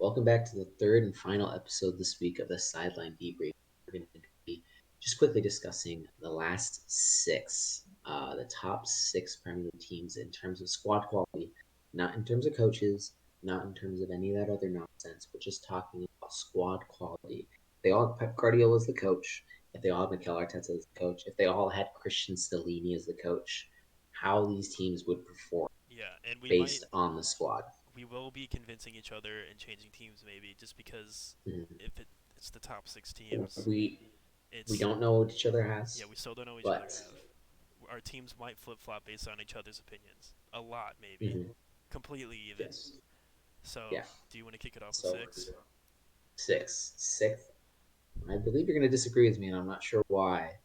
Welcome back to the third and final episode this week of the Sideline Debrief. We're going to be just quickly discussing the last six, the top six Premier League teams in terms of squad quality, not in terms of coaches, not in terms of any of that other nonsense. We're just talking about squad quality. If they all had Pep Guardiola as the coach, if they all had Mikel Arteta as the coach, if they all had Christian Stellini as the coach, how these teams would perform Yeah, and based on the squad. we will be convincing each other and changing teams maybe just because Mhm. it's the top six teams, We it's don't know what each other yeah, has, we still don't know each other but have. Our teams might flip flop based on each other's opinions. A lot maybe. mhm, Completely even. yes, So, yeah. do you want to kick it off with So six? sixth. I believe you're going to disagree with me, and I'm not sure why.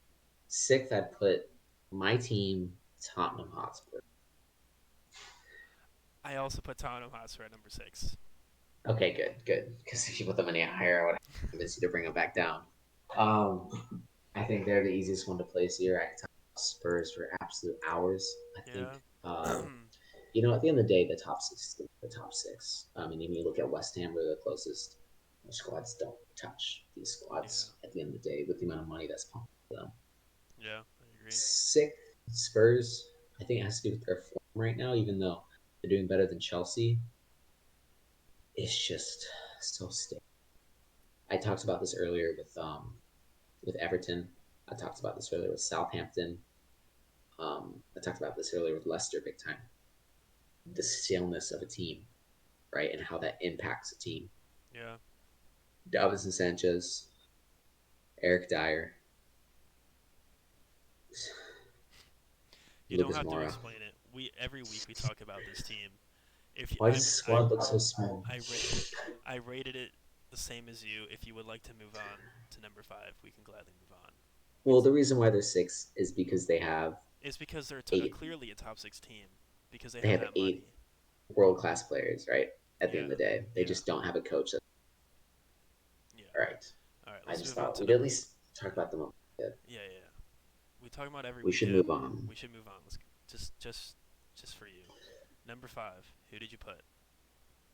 Sixth, I'd put my team, Tottenham Hotspur. I also put Tottenham Hotspur at number six. Okay, good. Because if you put them any higher, I would have convinced you to bring them back down. Um, I think they're the easiest one to place here. I could talk about Spurs for absolute hours. I think, Yeah. at the end of the day, the top six is the top six. I mean, if you look at West Ham, we're the closest. Most squads don't touch these Yeah. squads at the end of the day with the amount of money that's pumped into them. Yeah, I agree. Sixth, Spurs. I think it has to do with their form right now, even though they're doing better than Chelsea. It's just so stable. I talked about this earlier with Everton. I talked about this earlier with Southampton. I talked about this earlier with Leicester, big time. The staleness of a team, right, and how that impacts a team. Yeah. Davison Sanchez, Eric Dyer, You don't Lucas have to Moura. explain it. We every week we talk about this team. If you, Why does the squad look so small? I, ra- I rated it the same as you. If you would like to move on to number five, we can gladly move on. We Well, the reason why they're six is because It's because they're eight. clearly a top six team because they They have have that eight money. world class players, right? At the Yeah, end of the day, they yeah, just don't have a coach. That's yeah. all right. All right, I let's just move on thought to we'd at number. least talk about them a bit. Yeah, yeah. We talk about every We should weekend. move on. We should move on. Let's just for you. Number five. Who did you put?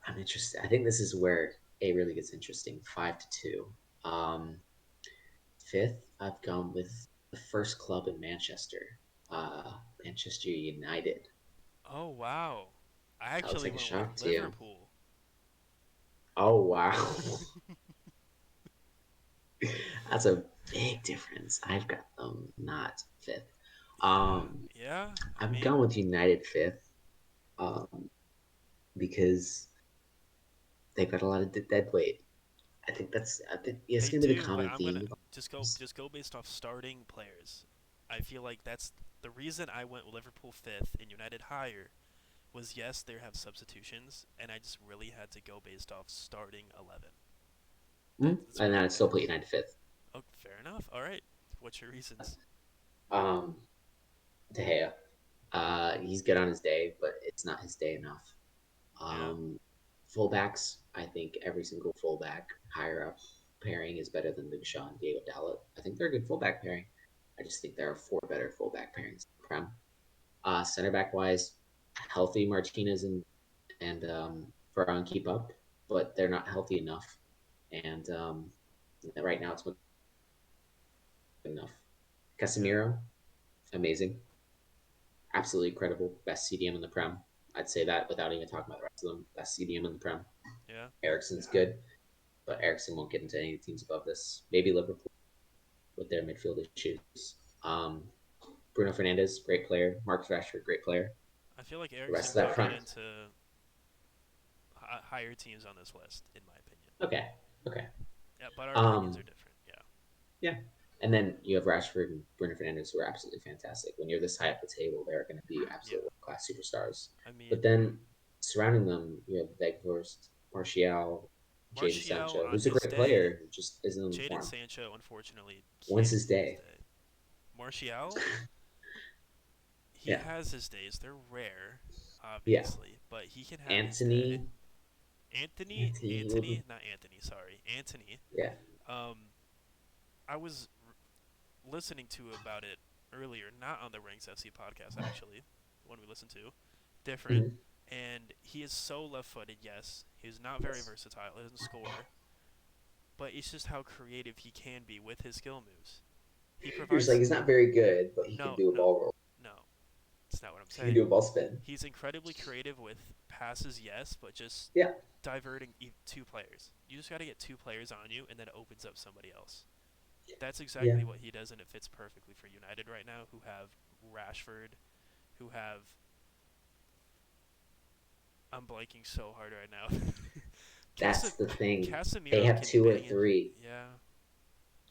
I'm interested. I think this is where it really gets interesting. 5-2. Um, Fifth, I've gone with the first club in Manchester, uh, Manchester United. Oh wow, I That looks actually like a went with shock to you. Liverpool. Oh wow, that's a big difference. I've got them not fifth. Yeah, Um, yeah. I I've mean, gone with United fifth, because they've got a lot of dead weight. I think it's they gonna be the do, but common I'm gonna theme. just go based off starting players. I feel like that's the reason I went with Liverpool fifth and United higher was yes, they have substitutions, and I just really had to go based off starting 11. That's And then really I'd still it. put United fifth. Oh, fair enough. All right. What's your reasons? Um, De Gea. He's good on his day, but it's not his day enough. Yeah. Um, Fullbacks, I think every single fullback higher up pairing is better than Luke Shaw and Diego Dalot. I think they're a good fullback pairing. I just think there are four better fullback pairings in the Prem. Center back wise, healthy Martinez and Varane keep up, but they're not healthy enough. And right now it's not good enough. Yeah. Casemiro, amazing, absolutely incredible, best CDM in the Prem. I'd say that without even talking about the rest of them. Best CDM in the Prem. Yeah. Ericsson's good, but Ericsson won't get into any teams above this. Maybe Liverpool with their midfield issues. Um, Bruno Fernandez, great player. Marcus Rashford, great player. I feel like The rest Ericsson of that could get front, into higher teams on this list, in my opinion. okay, okay. Yeah, but our opinions Um, are different. Yeah. yeah. And then you have Rashford and Bruno Fernandez, who are absolutely fantastic. When you're this high up the table, they're going to be absolute Yeah. world class superstars. I mean, But then surrounding them, you have Weghorst, Martial, Jadon Martial Sancho, on who's a his great day, player, who just isn't in the Jadon form. Sancho unfortunately When's can't his have his day? day. Martial, he Yeah, has his days. They're rare, yeah. obviously, but he can have his day. Anthony, Anthony, not Anthony. Sorry, Anthony. yeah. Um, I was listening to about it earlier, not on the Ranks FC podcast actually, the one we listened to, different. Mm-hmm. And he is so left-footed. Yes, he's not very Yes. versatile. He doesn't score, but it's just how creative he can be with his skill moves. He You're just like provides he's not very good, but he can no, do a no, ball roll. no. It's not what I'm He can saying. do a ball spin. He's incredibly creative with passes, yes, but just Yeah. diverting two players. You just got to get two players on you, and then it opens up somebody else. That's Yeah. exactly what he does, and it fits perfectly for United right now, who have Rashford, who have. I'm blanking so hard right now. That's Casa- the thing. They Casemiro have can two or bang in. three. Yeah,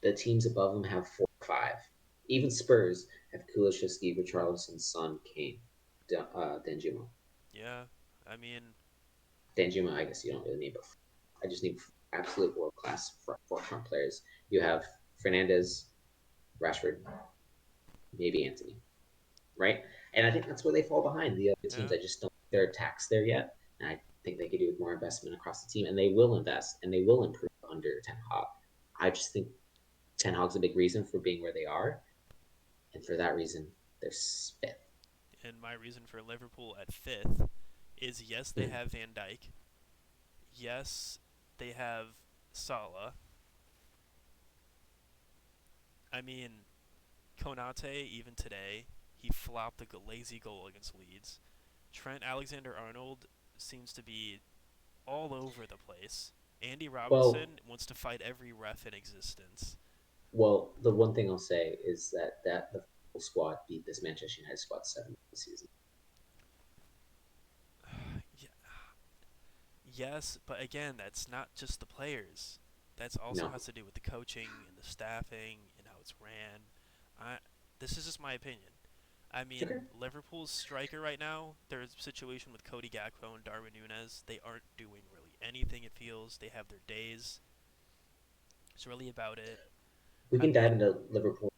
The teams above them have 4 or 5. Even Spurs have Kulishevsky, Richarlison, Son, Kane, Danjuma. yeah. I mean, Danjuma, I guess you don't really need, but I just need absolute world class front players. You have Fernandez, Rashford, maybe Anthony, right? And I think that's where they fall behind the other teams. yeah. I just don't think their attacks there yet, and I think they could do with more investment across the team, and they will invest and they will improve under Ten Hag. I just think Ten Hag's a big reason for being where they are, and for that reason, they're fifth. And my reason for Liverpool at fifth is yes, they Mm. have Van Dijk. Yes, they have Salah. I mean, Konate, even today, he flopped a lazy goal against Leeds. Trent Alexander Arnold seems to be all over the place. Andy Well, Robinson wants to fight every ref in existence. the one thing I'll say is that the full squad beat this Manchester United squad 7 this season. Yeah, yes, but again, that's not just the players. That's also No, has to do with the coaching and the staffing and how it's ran. I This is just my opinion. I mean, okay. Liverpool's striker right now, there's a situation with Cody Gakpo and Darwin Nunez. They aren't doing really anything, it feels. They have their days. It's really about it. We I can dive mean, into Liverpool.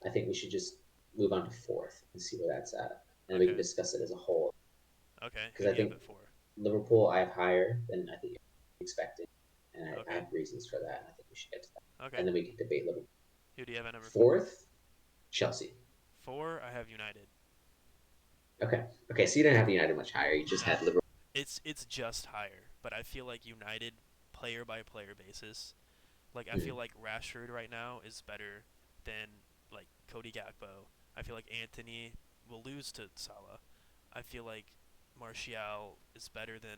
I think we should just move on to fourth and see where that's at, and we can okay. discuss it as a whole. Okay, who Because do I you have think it for? Liverpool I have higher than I think you're expecting, and I Okay, have reasons for that. And I think we should get to that, okay. and then we can debate Liverpool. Who do you have at number four? Fourth, Chelsea. Four, I have United. Okay, okay. So you didn't have United much higher. You just had No, Liverpool. it's just higher, but I feel like United, player by player basis, like I feel Mm, like Rashford right now is better than like Cody Gakpo. I feel like Anthony will lose to Salah. I feel like Martial is better than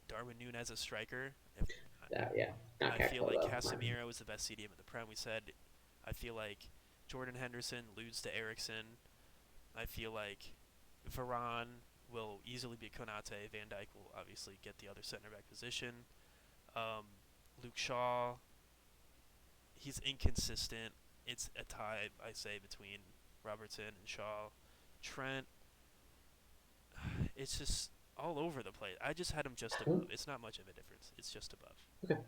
Darwin Nunez as a striker. If that yeah, not I feel Gakpo like though. My opinion. Casemiro is the best CDM in the Prem. We said. I feel like Jordan Henderson loses to Ericsson. I feel like Varane will easily beat Konate. Van Dijk will obviously get the other center back position. Um, Luke Shaw, he's inconsistent. It's a tie, I say, between Robertson and Shaw. Trent, it's just all over the place. I just had him just above. Cool. It's not much of a difference. It's just above. Okay.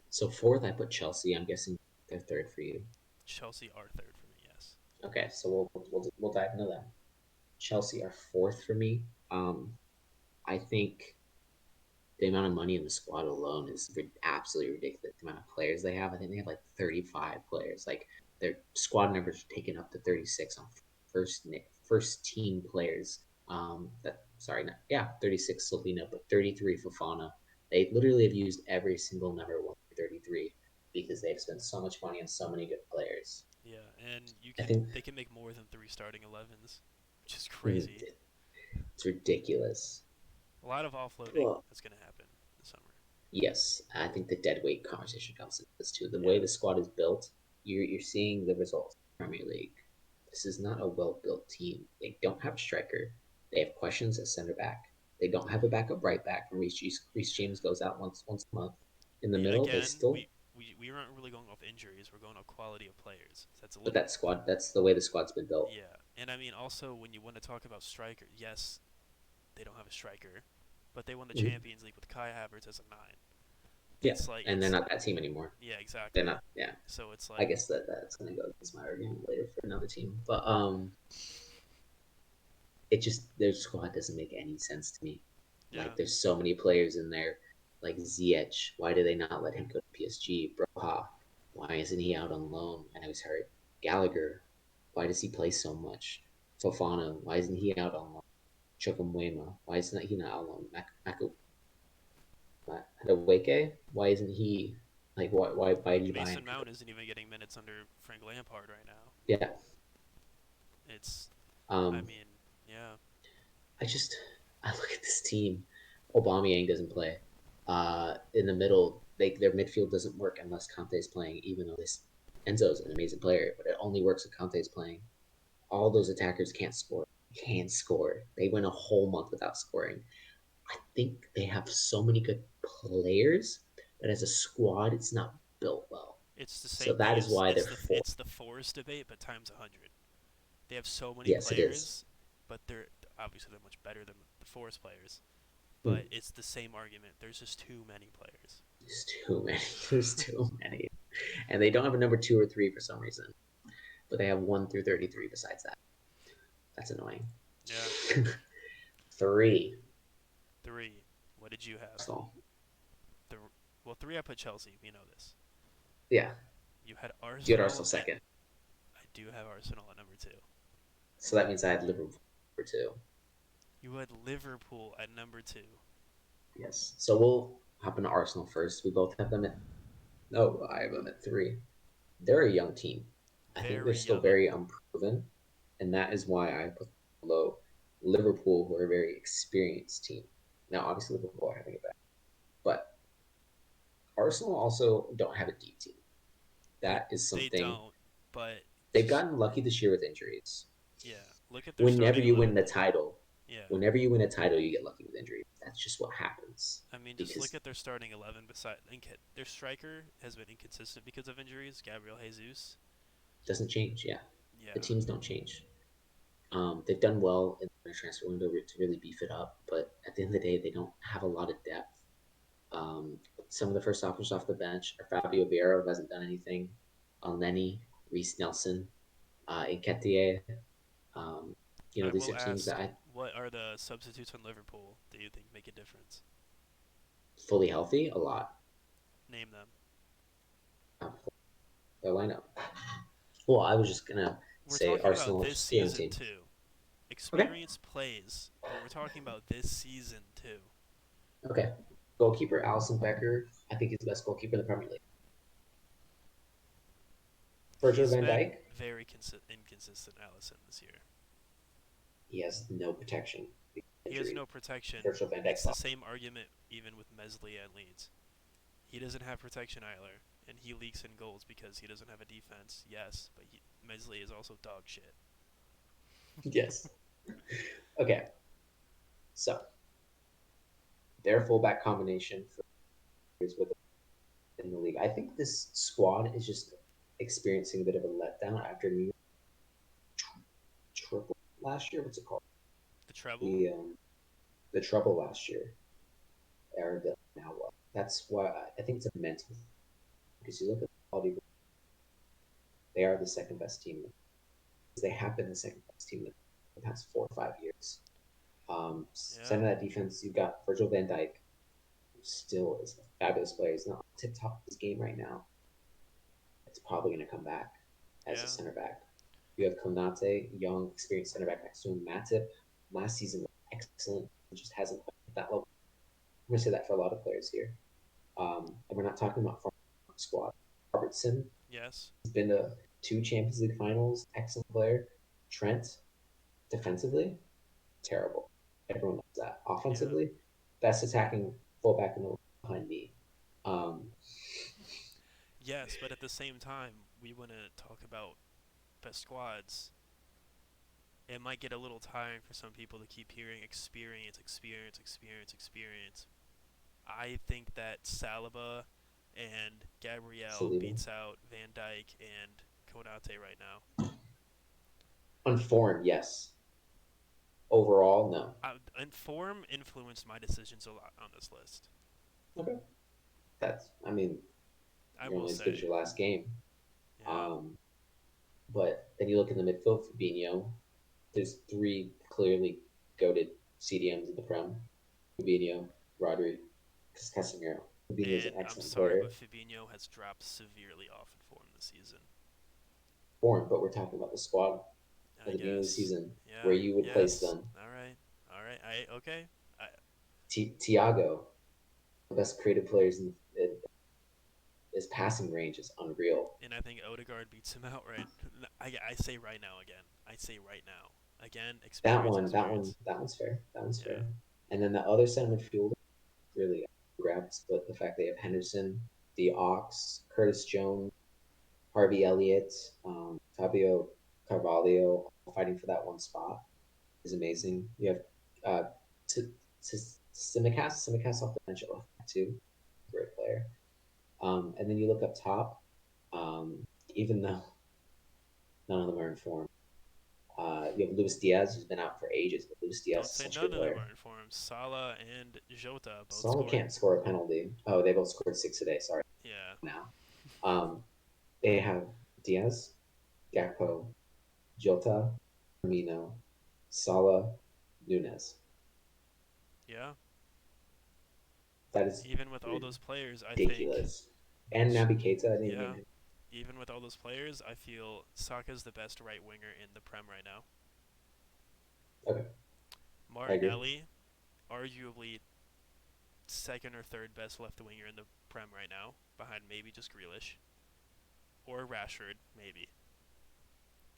So fourth, I put Chelsea. I'm guessing they're third for you. Chelsea are third for me, yes. Okay, so we'll dive into that. Chelsea are fourth for me. I think the amount of money in the squad alone is absolutely ridiculous. The amount of players they have, I think they have like 35 players. Like their squad numbers are taken up to 36 on first team players. That sorry, not, yeah, 36 Slovenia, but 33 Fofana. They literally have used every single number 1 33 because they've spent so much money on so many good players. Yeah, and I think they can make more than three starting 11s, which is crazy. it's ridiculous. A lot of offloading Well, that's going to happen this summer. yes, I think the dead weight conversation comes into this too. The way Yeah, the squad is built, you're seeing the results in the Premier League. This is not a well built team. They don't have a striker. They have questions at center back. They don't have a backup right back when Reece James goes out once a month. In the middle, they again, still we aren't really going off injuries. We're going off quality of players. That's a but little that squad that's the way the squad's been built. yeah. And I mean also when you want to talk about striker, yes, they don't have a striker, but they won the Mm-hmm. Champions League with Kai Havertz as a 9. Yeah, It's like and they're it's not that team anymore. yeah, They're exactly. not. Yeah, So it's I like guess that's gonna go against my argument later for another team. But it just their squad doesn't make any sense to me. yeah. Like there's so many players in there, like Ziyech. Why do they not let him go to PSG? Broha, why isn't he out on loan? I know he's hurt. Gallagher, why does he play so much? Fofana, why isn't he out on loan? Chukwuemeka. Why isn't he not alone? Madueke. Why isn't he like why is he behind? Mason Mount isn't even getting minutes under Frank Lampard right now. Yeah. It's, I Um. mean, yeah, I just I look at this team. Aubameyang doesn't play. In the middle, their midfield doesn't work unless Conte is playing. Even though this Enzo's an amazing player, but it only works if Conte is playing. All those attackers can't score. Can't score. They went a whole month without scoring. I think they have so many good players, but as a squad, it's not built well. it's the So same thing that is as why they're fourth. it's the Forest debate, but times 100. They have so many Yes, it is. players, but they're obviously they're much better than the Forest players. Hmm. But it's the same argument. There's just too many players. There's too many. There's too many, and they don't have a number two or three for some reason. But they have 1 through 33 besides that. That's annoying. Yeah. Three. Three. What did you have? Arsenal. The well, three I put Chelsea. We know this. Yeah. You had You had Arsenal Arsenal at. second. I do have Arsenal at number two. So that means I had Liverpool for two. You had Liverpool at number two. Yes. So we'll hop into Arsenal first. We both have them at. No, I have them at three. They're a young team. I think they're Very still young. very unproven, and that is why I put them below Liverpool, who are a very experienced team. Now, obviously, Liverpool are having it back, but Arsenal also don't have a deep team. They That is they something don't. But they've gotten lucky this year with injuries. yeah, look at their Whenever starting you 11 win the though. title, Yeah. whenever you win a title, you get lucky with injuries. That's just what happens I mean, just look because at their starting 11. Beside, their striker has been inconsistent because of injuries. Gabriel Jesus. it doesn't change. Yeah, the Yeah. teams don't change. They've done well in the transfer window to really beef it up, but at the end of the day, they don't have a lot of depth. Some of the first offers off the bench are Fabio Vieira, who hasn't done anything, Elneny, Reese Nelson, Nketiah. Um, I these will are teams ask, that I what are the substitutes on Liverpool? Do you think make a difference? fully healthy a lot. Name them. Their lineup. Well, I was just gonna We're say talking about Arsenal this just a young season team. too. Okay. Experience plays, but we're talking about this season too. Okay. Goalkeeper Alison Becker. I think he's the best goalkeeper in the Premier League. Virgil He's van been Dijk. very inconsistent, Allison, this year. He has no protection. He has Injury. no protection. Virgil van It's Dijk's the off. same argument even with Mesley and Leeds. He doesn't have protection either, and he leaks in goals because he doesn't have a defense. Yes, but Mesley is also dog shit. Yes. Okay. So their fullback combination for is with in the league. I think this squad is just experiencing a bit of a letdown after New triple last year. What's it called? The treble? The trouble last year. Or the now what? That's why I think it's a mental because you look at the quality. They are the second best team. They have been the second best team in the past 4 or 5 years. Yeah, Center that defense, you've got Virgil van Dijk, who still is a fabulous player. He's not tip top of his game right now. It's probably going to come back as a yeah, center back. You have Konate, young, experienced center back next to him. Matip, last season was excellent. He just hasn't quite hit that level. I'm going to say that for a lot of players here. And we're not talking about front squad. Robertson yes, has been to two Champions League finals. Excellent player. Trent, defensively, terrible. Everyone knows that. yeah, Offensively, best attacking fullback in the league behind me. Um, yes. But at the same time, we want to talk about best squads. It might get a little tiring for some people to keep hearing experience, experience, experience, experience. I think that Saliba and Gabriel Saliba. beats out Van Dyke and Konate right now. On form, yes. Overall, no. And form influenced my decisions a lot on this list. Okay. I mean, I you're will only as good as say, your last game. yeah, Um, but then you look in the midfield, Fabinho. There's three clearly goaded CDMs in the Prem. Fabinho, Rodri, Casemiro. Fabinho is an and I'm excellent sorry, but player. Fabinho has dropped severely off in form this season. Form, but we're talking about the squad at I the beginning of the guess, season, where yeah, you would place yes, them. all right, All right. I okay. I, Tiago, the best creative players in his passing range is unreal. and I think Odegaard beats him out right. I say right now again. I say right now again. That Experience, one, that one, experience. that one's fair. That one's Yeah. fair. And then the other center midfielder really grabs, but the fact they have Henderson, the Ox, Curtis Jones, Harvey Elliott, Fabio Carvalho fighting for that one spot is amazing. You have uh, Simicast off the bench at left back too, great player. And then you look up top, even though none of them are in form. You have Luis Diaz, who's been out for ages, but Luis Diaz Don't is say such a none good of them player. are in form. Salah and Jota both Salah scored. can't score a penalty. Oh, they both scored six today. Sorry. Yeah. Now, um, they have Diaz, Gakpo, Jota, Firmino, Salah, Nunez. Yeah. That is Even with all those players, I think. ridiculous. And Naby Keita, I didn't name Yeah. him. Even with all those players, I feel Saka's the best right winger in the Prem right now. Okay, I agree. Martinelli, arguably second or third best left winger in the Prem right now, behind maybe just Grealish or Rashford, maybe.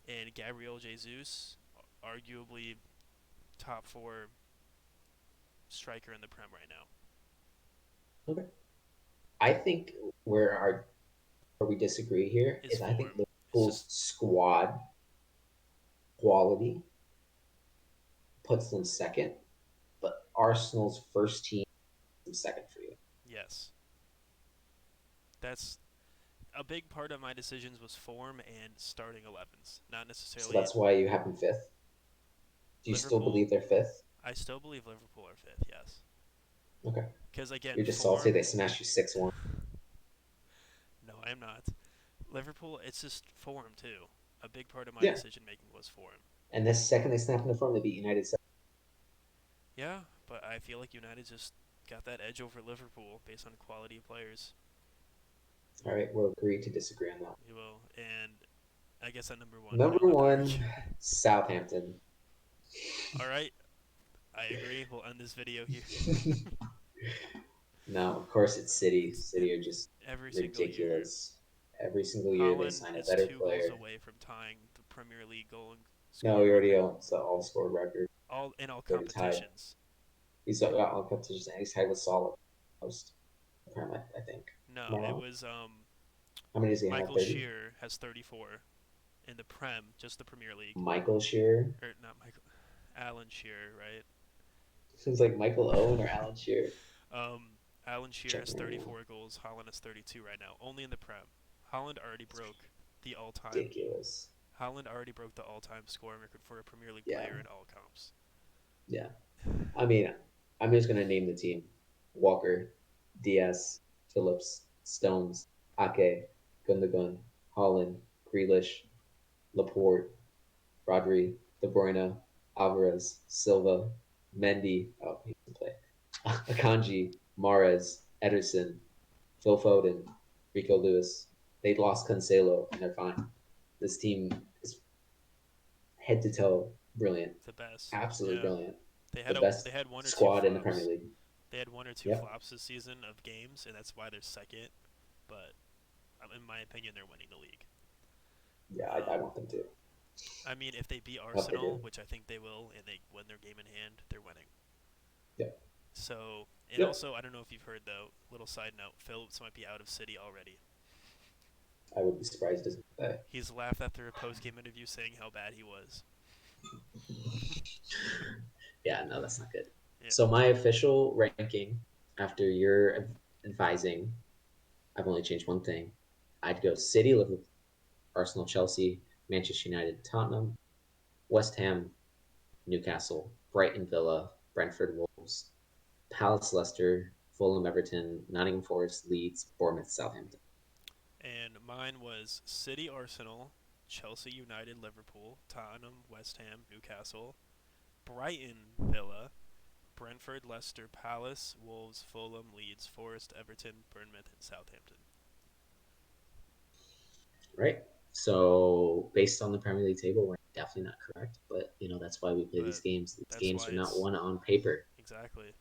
And Gabriel Jesus, arguably top four striker in the Prem right now. Okay. I think where we disagree here Is is I think form. It's Liverpool's just squad quality puts them second, but Arsenal's first team is second for you. yes. That's a big part of my decisions was form and starting 11s, not So necessarily that's why you have them fifth. Do you still Liverpool. believe they're fifth? I still believe Liverpool are fifth. Yes, Okay. because again, You're just salty form. they smashed you 6-1. No, I'm not. Liverpool. It's just form too. A big part of my Yeah. decision making was form. And this second they snap into form, they beat United. Yeah, but I feel like United just got that edge over Liverpool based on quality of players. All right, we'll agree to disagree on that. You will, and I guess at number one we Number don't have to one, argue. Southampton. All right, I agree. We'll end this video here. No, of course it's City. It's City are just every single year. ridiculous. Every single year they Holland sign a is better 2 goals player. away from tying the Premier League goal and No, he scoring already record, owns the all score record. all in all Already tied. competitions. He's got all competitions. He's tied with Salah most. I think. Am No, I it wrong? was How many does he have? Michael 30. Shearer has 34 in the Prem, just the Premier League, Michael Shearer. or not Michael, Alan Shearer, right? Seems like Michael Owen or Alan Shearer. Um, Alan Shearer has Checking right now. 34 goals. Holland has 32 right now, only in the Prem. Holland already It's broke the all-time. ridiculous. Holland already broke the all-time scoring record for a Premier League Yeah, player in all comps. yeah. I mean, I'm just gonna name the team: Walker, Diaz, Phillips, Stones, Ake, Gundogan, Holland, Grealish, Laporte, Rodri, De Bruyne, Alvarez, Silva, Mendy. Oh, he can play. Akanji, Mares, Ederson, Phil Foden, Rico Lewis. They lost Cancelo and they're fine. This team is head to toe brilliant, The best. absolutely Yeah, brilliant. they The had a best they had one or two squad in the Premier flops. League. They had one or two Yep. flops this season of games, and that's why they're second. But in my opinion, they're winning the league. Yeah, I Um, want them to. I mean, if they beat I hope they do. Arsenal, which I think they will, and they win their game in hand, they're winning. Yep. So, and Yep. also, I don't know if you've heard though. Little side note: Phillips might be out of City already. I would be surprised if they. He's laughed after a post-game interview saying how bad he was. Yeah, no, that's not good. Yeah, So my official ranking after your advising, I've only changed one thing. I'd go City, Liverpool, Arsenal, Chelsea, Manchester United, Tottenham, West Ham, Newcastle, Brighton, Villa, Brentford, Wolves, Palace, Leicester, Fulham, Everton, Nottingham Forest, Leeds, Bournemouth, Southampton. and mine was City, Arsenal, Chelsea, United, Liverpool, Tottenham, West Ham, Newcastle, Brighton, Villa, Brentford, Leicester, Palace, Wolves, Fulham, Leeds, Forest, Everton, Bournemouth, and Southampton. Right? So based on the Premier League table, we're definitely not correct. But that's why we play these But games. These that's games why are not it's won on paper. exactly.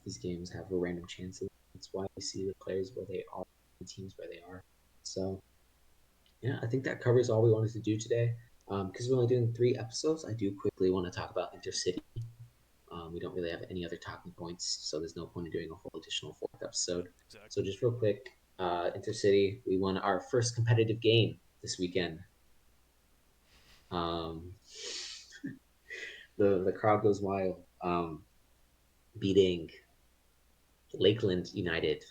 These games have random chances. That's why we see the players where they are, the teams where they are. So yeah, I think that covers all we wanted to do today. Because we're only doing 3 episodes, I do quickly want to talk about Intercity. We don't really have any other talking points, so there's no point in doing a whole additional fourth episode. So Exactly. just real quick, Intercity, we won our first competitive game this weekend. Um, the crowd goes wild, beating Lakeland United,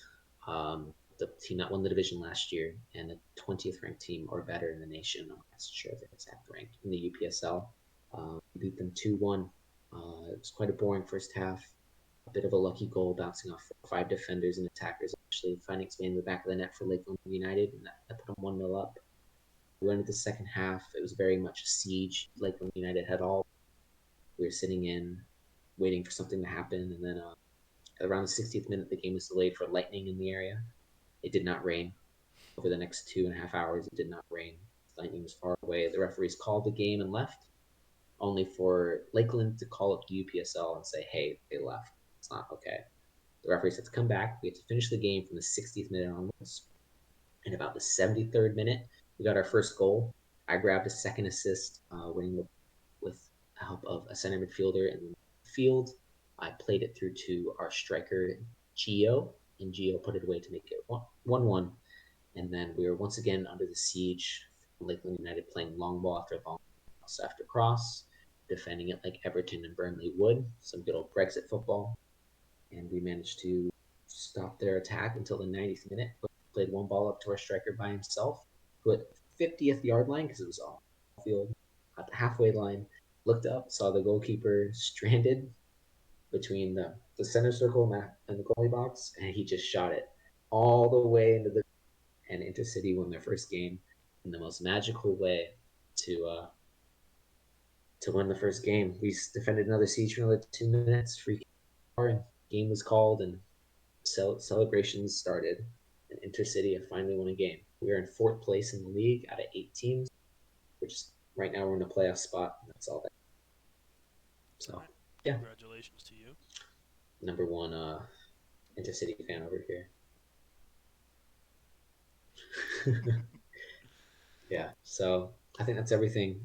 the team that won the division last year and the 20th ranked team or better in the nation. I'm not sure the exact rank in the UPSL. Beat them 2-1. It was quite a boring first half. A bit of a lucky goal bouncing off 5 defenders and attackers, actually finding its way in the back of the net for Lakeland United, and that put them 1-0 up. We went into the second half. It was very much a siege. Lakeland United had all. We were sitting in, waiting for something to happen, and then around the 60th minute, the game was delayed for lightning in the area. It did not rain. Over the next 2.5 hours, it did not rain. Lightning was far away. The referees called the game and left, only for Lakeland to call up the UPSL and say, hey, they left. It's not okay. The referee said to come back. We had to finish the game from the 60th minute onwards. In about the 73rd minute, we got our first goal. I grabbed a second assist, winning with the help of a center midfielder in the field. I played it through to our striker, Gio, and Gio put it away to make it 1-1. And then we were once again under the siege. Lakeland United playing long ball after cross, defending it like Everton and Burnley would. Some good old Brexit football. And we managed to stop their attack until the 90th minute. Played one ball up to our striker by himself, who at 50th yard line, because it was off field, at the halfway line, looked up, saw the goalkeeper stranded between the center circle and the goalie box, and he just shot it all the way into the and Intercity won their first game in the most magical way to uh, to win the first game. We defended another siege for another 2 minutes. Free and game was called, and celebrations started. And Intercity have finally won a game. We are in fourth place in the league out of 8 teams, which right now we're in a playoff spot. And that's all that. All So right. yeah, Congratulations to you. number one Intercity fan over here. Yeah, so I think that's everything.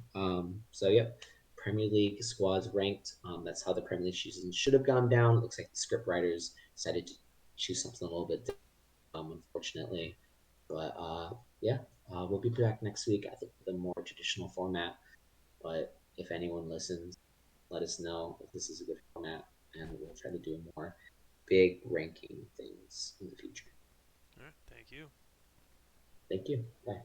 So yep, Premier League squads ranked. That's how the Premier League season should have gone down. It looks like the script writers decided to choose something a little bit different, unfortunately. But yeah, we'll be back next week. I think with a more traditional format. But if anyone listens, let us know if this is a good format, and we'll try to do more big ranking things in the future. All right. Thank you. Thank you. Bye.